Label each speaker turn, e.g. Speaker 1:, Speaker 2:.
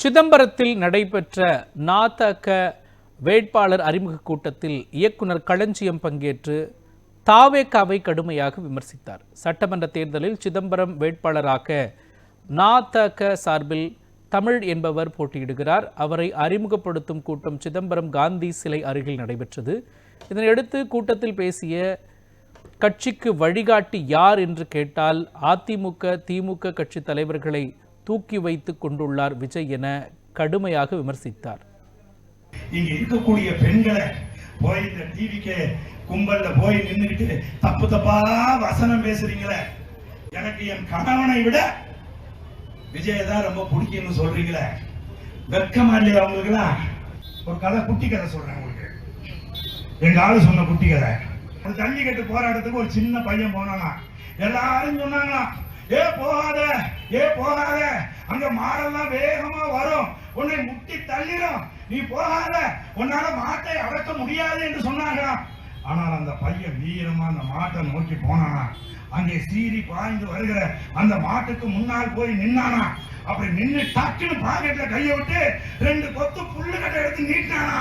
Speaker 1: சிதம்பரத்தில் நடைபெற்ற நாதக வேட்பாளர் அறிமுக கூட்டத்தில் இயக்குனர் களஞ்சியம் பங்கேற்று தாவேகாவை கடுமையாக விமர்சித்தார். சட்டமன்ற தேர்தலில் சிதம்பரம் வேட்பாளராக நாதக சார்பில் தமிழ் என்பவர் போட்டியிடுகிறார். அவரை அறிமுகப்படுத்தும் கூட்டம் சிதம்பரம் காந்தி சிலை அருகில் நடைபெற்றது. இதனையடுத்து கூட்டத்தில் பேசிய கட்சிக்கு வழிகாட்டி யார் என்று கேட்டால் அதிமுக திமுக கட்சி தலைவர்களை தூக்கி வைத்துக் கொண்டுள்ளார் விஜய் என கடுமையாக விமர்சித்தார்.
Speaker 2: இங்க இருக்கக்கூடிய பெண்களை போய் இந்த டிவிக்கு கும்பல்ல போய் நின்றுட்டு தப்பு தப்பா வசனம் பேசுறீங்களே, எனக்கு என் கணவனை விட விஜய தான் ரொம்ப பிடிக்கும்னு சொல்றீங்களே, வெட்கமா இல்லையா அவங்களுக்குலாம்? ஒரு கதை, குட்டி கதை சொல்றேன் உங்களுக்கு. எங்க ஆளு சொன்ன குட்டி கதை. ஜல்லிக்கட்டு போராட்டத்துக்கு ஒரு சின்ன பையன் போனானா, எல்லாரும் சொன்னாங்களா, ஏ போகாத ஏ போகாத, அங்க மாடெல்லாம் வேகமா வரும், உன்னை முட்டி தள்ளிடும், நீ போகாத, உன்னால மாட்டை அடக்க முடியாது என்று சொன்னாங்களாம். ஆனால் அந்த பையன் வீரமா அந்த மாட்டை நோக்கி போனானா, அங்கே சீறி பாய்ந்து வருகிற அந்த மாட்டுக்கு முன்னால் போய் நின்னானா. அப்படி நின்று டக்குன்னு பாக்கெட்ல கையை விட்டு 2 கொத்து புல்லு கட்டை எடுத்து நீட்டினானா.